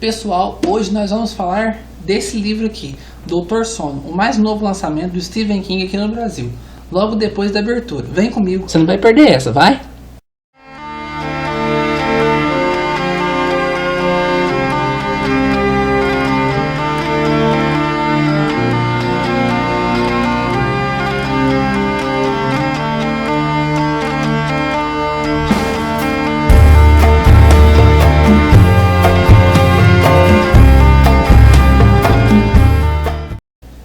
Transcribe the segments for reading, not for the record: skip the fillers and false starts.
Pessoal, hoje nós vamos falar desse livro aqui, Doutor Sono, o mais novo lançamento do Stephen King aqui no Brasil, logo depois da abertura. Vem comigo, você não vai perder essa, vai?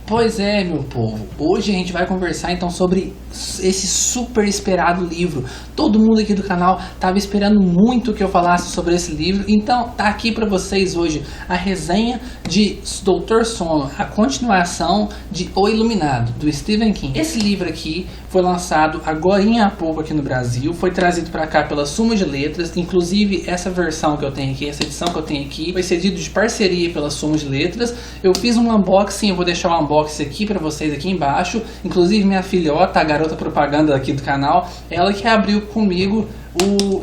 Pois é, meu povo, hoje a gente vai conversar então sobre esse super esperado livro. Todo mundo aqui do canal estava esperando muito que eu falasse sobre esse livro, então tá aqui para vocês hoje a resenha de Doutor Sono, a continuação de O Iluminado, do Stephen King. Esse livro aqui foi lançado agorinha há pouco aqui no Brasil, foi trazido para cá pela Suma de Letras, inclusive essa versão que eu tenho aqui, essa edição que eu tenho aqui, foi cedido de parceria pela Suma de Letras. Eu fiz um unboxing, eu vou deixar o unboxing aqui para vocês aqui embaixo, inclusive minha filhota, a garota propaganda aqui do canal, ela que abriu comigo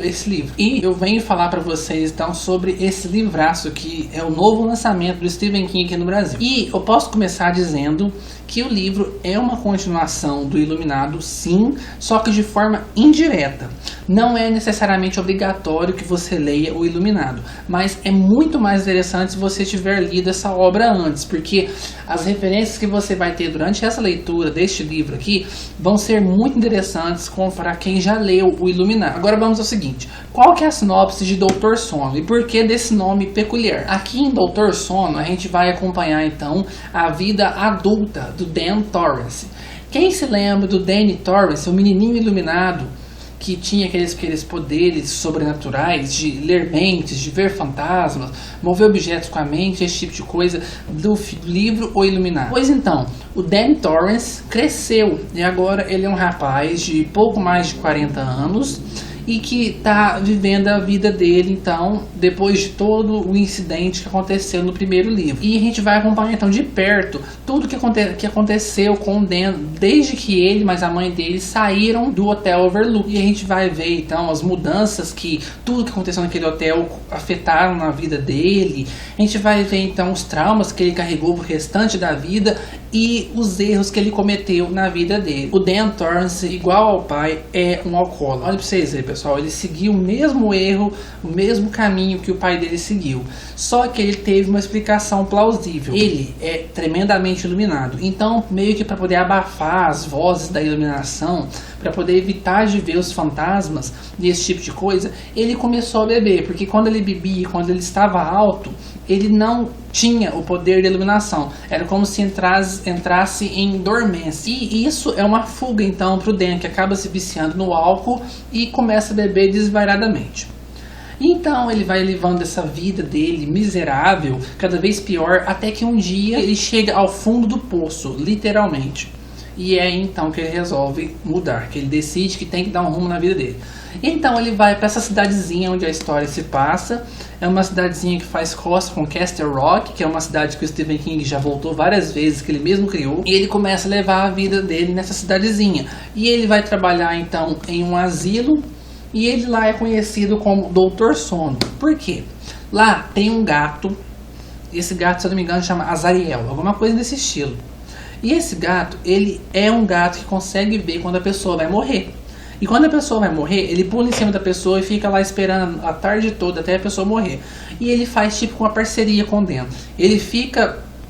esse livro. E eu venho falar para vocês então sobre esse livraço que é o novo lançamento do Stephen King aqui no Brasil. E eu posso começar dizendo que o livro é uma continuação do Iluminado, sim, só que de forma indireta. Não é necessariamente obrigatório que você leia o Iluminado, mas é muito mais interessante se você tiver lido essa obra antes, porque as referências que você vai ter durante essa leitura deste livro aqui vão ser muito interessantes para quem já leu o Iluminado. Agora vamos ao seguinte, qual que é a sinopse de Doutor Sono e por que desse nome peculiar? Aqui em Doutor Sono a gente vai acompanhar então a vida adulta do Dan Torrance. Quem se lembra do Danny Torrance, o menininho iluminado que tinha aqueles poderes sobrenaturais de ler mentes, de ver fantasmas, mover objetos com a mente, esse tipo de coisa do livro O Iluminado? Pois então, o Dan Torrance cresceu e agora ele é um rapaz de pouco mais de 40 anos e que está vivendo a vida dele, então, depois de todo o incidente que aconteceu no primeiro livro. E a gente vai acompanhar, então, de perto, tudo que aconteceu com o Dan, desde que ele, mas a mãe dele, saíram do Hotel Overlook. E a gente vai ver, então, as mudanças que tudo que aconteceu naquele hotel afetaram na vida dele. A gente vai ver, então, os traumas que ele carregou pro restante da vida e os erros que ele cometeu na vida dele. O Dan Torrance, igual ao pai, é um alcoólatra. Olha pra vocês verem, pessoal, ele seguiu o mesmo erro, o mesmo caminho que o pai dele seguiu. Só que ele teve uma explicação plausível. Ele é tremendamente iluminado. Então, meio que para poder abafar as vozes da iluminação, para poder evitar de ver os fantasmas e esse tipo de coisa, ele começou a beber. Porque quando ele bebia, quando ele estava alto, ele não tinha o poder de iluminação. Era como se entrasse em dormência. E isso é uma fuga então para o Dan, que acaba se viciando no álcool e começa a beber desvairadamente. Então ele vai levando essa vida dele miserável, cada vez pior, até que um dia ele chega ao fundo do poço, literalmente. E é então que ele resolve mudar, que ele decide que tem que dar um rumo na vida dele. Então ele vai para essa cidadezinha onde a história se passa. É uma cidadezinha que faz costa com Castle Rock, que é uma cidade que o Stephen King já voltou várias vezes, que ele mesmo criou. E ele começa a levar a vida dele nessa cidadezinha. E ele vai trabalhar então em um asilo. E ele lá é conhecido como Doutor Sono. Por quê? Lá tem um gato. Esse gato, se eu não me engano, chama Azariel, alguma coisa desse estilo. E esse gato, ele é um gato que consegue ver quando a pessoa vai morrer. E quando a pessoa vai morrer, ele pula em cima da pessoa e fica lá esperando a tarde toda até a pessoa morrer. E ele faz tipo uma parceria com o Dan. Ele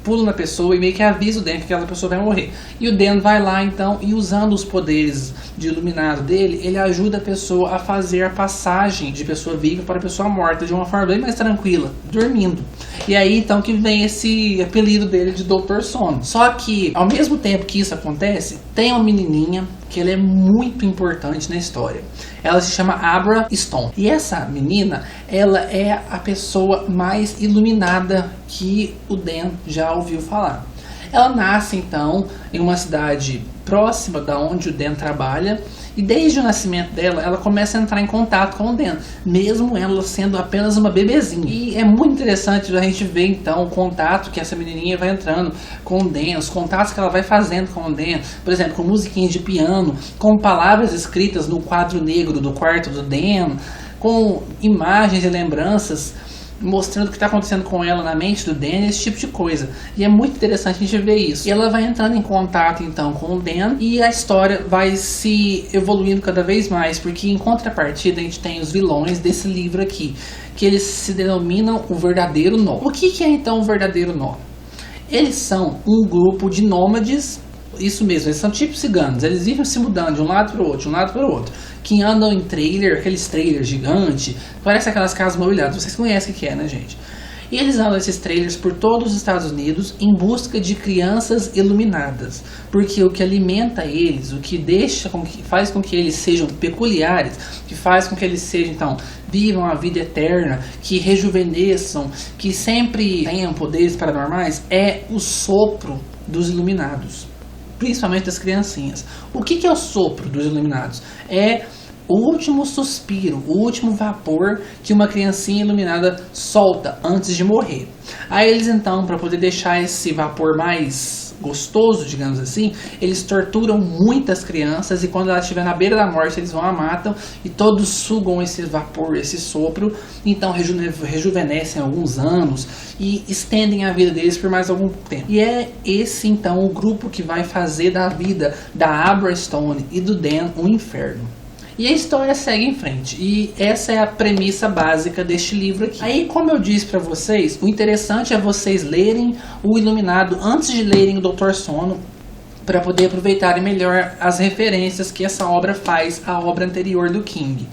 pula na pessoa e meio que avisa o Dan que aquela pessoa vai morrer. E o Dan vai lá então e, usando os poderes de iluminado dele, ele ajuda a pessoa a fazer a passagem de pessoa viva para pessoa morta de uma forma bem mais tranquila, dormindo. E aí então que vem esse apelido dele de Doutor Sono. Só que ao mesmo tempo que isso acontece, tem uma menininha que ela é muito importante na história. Ela se chama Abra Stone. E essa menina, ela é a pessoa mais iluminada que o Dan já ouviu falar. Ela nasce então em uma cidade próxima da onde o Dan trabalha, e desde o nascimento dela, ela começa a entrar em contato com o Dan, mesmo ela sendo apenas uma bebezinha. E é muito interessante a gente ver então o contato que essa menininha vai entrando com o Dan, os contatos que ela vai fazendo com o Dan, por exemplo, com musiquinhas de piano, com palavras escritas no quadro negro do quarto do Dan, com imagens e lembranças mostrando o que está acontecendo com ela na mente do Dan, esse tipo de coisa. E é muito interessante a gente ver isso. E ela vai entrando em contato então com o Dan e a história vai se evoluindo cada vez mais, porque em contrapartida a gente tem os vilões desse livro aqui, que eles se denominam o verdadeiro nó. O que é então o verdadeiro nó? Eles são um grupo de nômades, isso mesmo, eles são tipo ciganos, eles vivem se mudando de um lado para o outro, de um lado para o outro, que andam em trailer, aqueles trailers gigantes, parece aquelas casas mobiliadas, vocês conhecem o que é, né, gente? E eles andam esses trailers por todos os Estados Unidos em busca de crianças iluminadas, porque o que alimenta eles, o que faz com que eles sejam peculiares, que faz com que eles sejam, então, vivam a vida eterna, que rejuvenesçam, que sempre tenham poderes paranormais, é o sopro dos iluminados, principalmente das criancinhas. O que é o sopro dos iluminados? É o último suspiro, o último vapor que uma criancinha iluminada solta antes de morrer. Aí eles então, para poder deixar esse vapor mais gostoso, digamos assim, eles torturam muitas crianças e quando ela estiver na beira da morte, eles vão a matam e todos sugam esse vapor, esse sopro, então rejuvenescem alguns anos e estendem a vida deles por mais algum tempo. E é esse então o grupo que vai fazer da vida da Abra Stone e do Dan um inferno. E a história segue em frente, e essa é a premissa básica deste livro aqui. Aí, como eu disse pra vocês, o interessante é vocês lerem o Iluminado antes de lerem o Dr. Sono, para poder aproveitarem melhor as referências que essa obra faz à obra anterior do King.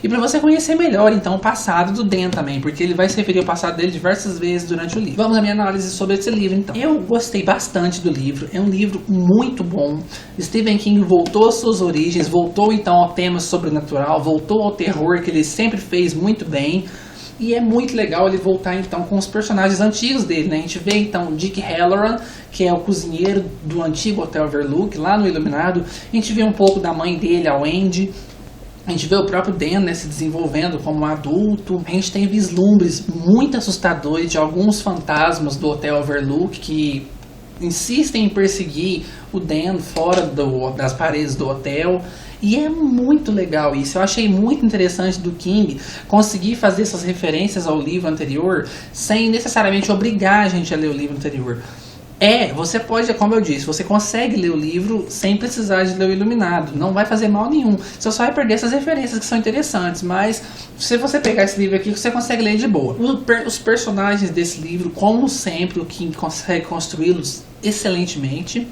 E para você conhecer melhor, então, o passado do Dan também, porque ele vai se referir ao passado dele diversas vezes durante o livro. Vamos à minha análise sobre esse livro, então. Eu gostei bastante do livro, é um livro muito bom. Stephen King voltou às suas origens, voltou, então, ao tema sobrenatural, voltou ao terror, que ele sempre fez muito bem. E é muito legal ele voltar, então, com os personagens antigos dele, né? A gente vê, então, o Dick Halloran, que é o cozinheiro do antigo Hotel Overlook, lá no Iluminado. A gente vê um pouco da mãe dele, a Wendy. A gente vê o próprio Dan, né, se desenvolvendo como um adulto. A gente tem vislumbres muito assustadores de alguns fantasmas do Hotel Overlook que insistem em perseguir o Dan fora das paredes do hotel. E é muito legal isso. Eu achei muito interessante do King conseguir fazer essas referências ao livro anterior sem necessariamente obrigar a gente a ler o livro anterior. Você pode, como eu disse, você consegue ler o livro sem precisar de ler o Iluminado. Não vai fazer mal nenhum. Você só vai perder essas referências que são interessantes. Mas se você pegar esse livro aqui, você consegue ler de boa. Os personagens desse livro, como sempre, o King consegue construí-los excelentemente.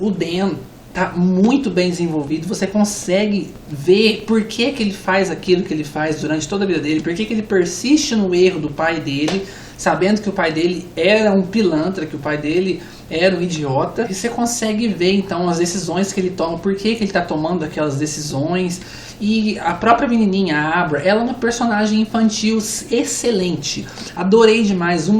O Dan tá muito bem desenvolvido. Você consegue ver por que ele faz aquilo que ele faz durante toda a vida dele. Por que ele persiste no erro do pai dele, sabendo que o pai dele era um pilantra, que o pai dele era um idiota. E você consegue ver então as decisões que ele toma, por que ele está tomando aquelas decisões. E a própria menininha, a Abra, ela é uma personagem infantil excelente. Adorei demais.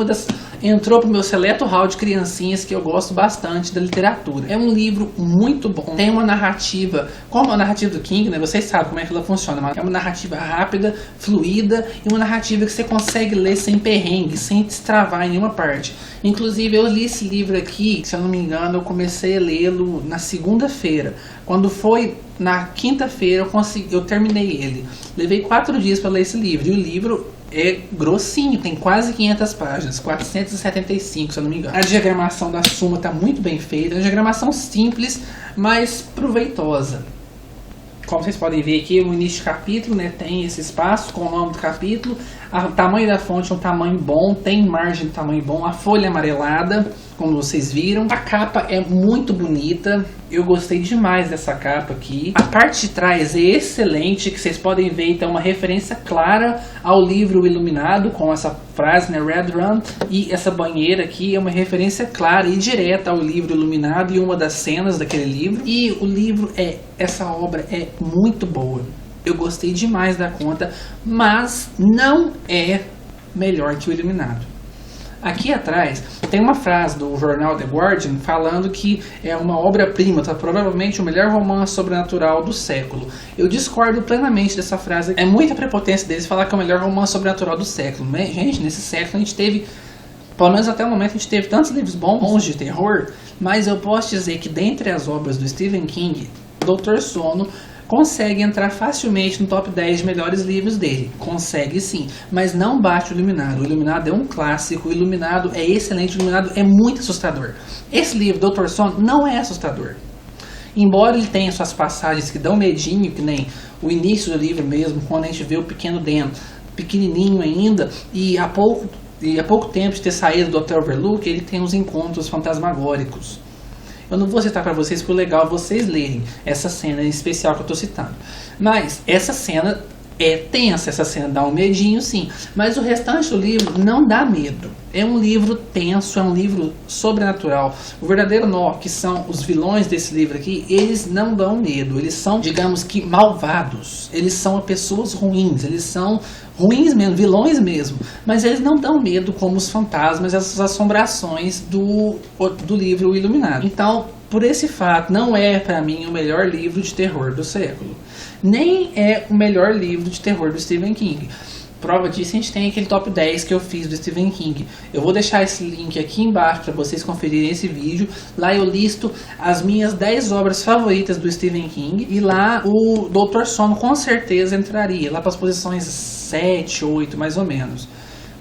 Entrou pro meu seleto hall de criancinhas que eu gosto bastante da literatura. É um livro muito bom. Tem uma narrativa, como a narrativa do King, né? Vocês sabem como é que ela funciona. Mas é uma narrativa rápida, fluida e uma narrativa que você consegue ler sem perrengue, sem destravar em nenhuma parte. Inclusive, eu li esse livro aqui, se eu não me engano, eu comecei a lê-lo na segunda-feira. Quando foi na quinta-feira, eu terminei ele. Levei 4 dias para ler esse livro. E o livro é grossinho, tem quase 500 páginas, 475, se eu não me engano. A diagramação da Suma está muito bem feita, é uma diagramação simples, mas proveitosa. Como vocês podem ver aqui, o início do capítulo, né, tem esse espaço com o nome do capítulo, o tamanho da fonte é um tamanho bom, tem margem de tamanho bom, a folha amarelada, como vocês viram. A capa é muito bonita, eu gostei demais dessa capa aqui. A parte de trás é excelente, que vocês podem ver então uma referência clara ao livro Iluminado, com essa frase, né, Red Run, e essa banheira aqui é uma referência clara e direta ao livro Iluminado e uma das cenas daquele livro. E o livro essa obra é muito boa. Eu gostei demais da conta, mas não é melhor que o Iluminado. Aqui atrás tem uma frase do jornal The Guardian falando que é uma obra-prima, tá? Provavelmente o melhor romance sobrenatural do século. Eu discordo plenamente dessa frase. É muita prepotência deles falar que é o melhor romance sobrenatural do século. Mas, gente, nesse século a gente teve, pelo menos até o momento, a gente teve tantos livros bons de terror, mas eu posso dizer que dentre as obras do Stephen King, Dr. Sono consegue entrar facilmente no top 10 de melhores livros dele. Consegue sim, mas não bate o Iluminado. O Iluminado é um clássico, o Iluminado é excelente, o Iluminado é muito assustador. Esse livro, Dr. Sono, não é assustador. Embora ele tenha suas passagens que dão medinho, que nem o início do livro mesmo, quando a gente vê o pequeno Dan, pequenininho ainda, e há pouco tempo de ter saído do Hotel Overlook, ele tem uns encontros fantasmagóricos. Eu não vou citar para vocês, porque é legal vocês lerem essa cena em especial que eu estou citando. Mas essa cena é tensa, essa cena dá um medinho sim. Mas o restante do livro não dá medo. É um livro tenso, é um livro sobrenatural. O verdadeiro nó, que são os vilões desse livro aqui, eles não dão medo. Eles são, digamos que, malvados. Eles são pessoas ruins, eles são ruins mesmo, vilões mesmo. Mas eles não dão medo como os fantasmas, essas assombrações do livro O Iluminado. Então, por esse fato, não é para mim o melhor livro de terror do século. Nem é o melhor livro de terror do Stephen King. Prova disso, a gente tem aquele top 10 que eu fiz do Stephen King. Eu vou deixar esse link aqui embaixo para vocês conferirem esse vídeo. Lá eu listo as minhas 10 obras favoritas do Stephen King. E lá o Dr. Sono com certeza entraria, lá para as posições 7, 8 mais ou menos.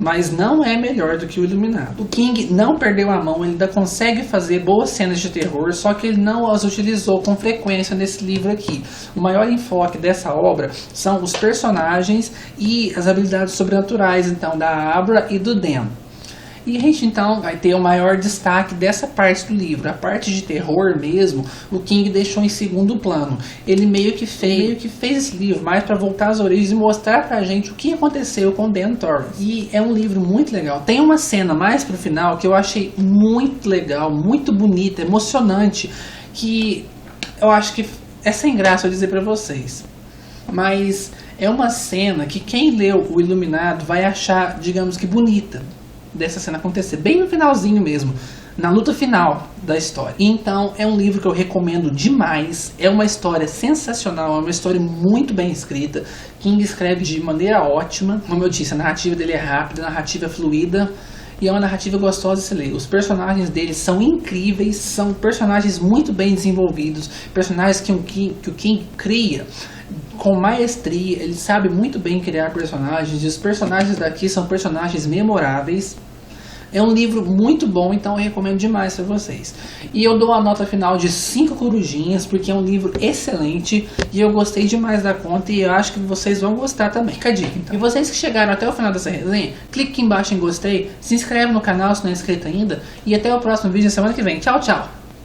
Mas não é melhor do que o Iluminado. O King não perdeu a mão, ele ainda consegue fazer boas cenas de terror, só que ele não as utilizou com frequência nesse livro aqui. O maior enfoque dessa obra são os personagens e as habilidades sobrenaturais, então, da Abra e do Dan. E a gente então vai ter o maior destaque dessa parte do livro. A parte de terror mesmo, o King deixou em segundo plano. Ele meio que fez esse livro mais para voltar às origens e mostrar pra gente o que aconteceu com Dan Torrance. E é um livro muito legal. Tem uma cena mais pro final que eu achei muito legal, muito bonita, emocionante, que eu acho que é sem graça eu dizer pra vocês. Mas é uma cena que quem leu O Iluminado vai achar, digamos que bonita, dessa cena acontecer, bem no finalzinho mesmo, na luta final da história. Então é um livro que eu recomendo demais, é uma história sensacional, é uma história muito bem escrita. King escreve de maneira ótima, como eu disse, a narrativa dele é rápida, a narrativa é fluida e é uma narrativa gostosa de se ler. Os personagens dele são incríveis, são personagens muito bem desenvolvidos, personagens que o King cria com maestria, ele sabe muito bem criar personagens, e os personagens daqui são personagens memoráveis. É um livro muito bom, então eu recomendo demais para vocês. E eu dou a nota final de 5 corujinhas, porque é um livro excelente, e eu gostei demais da conta, e eu acho que vocês vão gostar também. Fica a dica, então. E vocês que chegaram até o final dessa resenha, clique aqui embaixo em gostei, se inscreve no canal se não é inscrito ainda, e até o próximo vídeo na semana que vem. Tchau, tchau!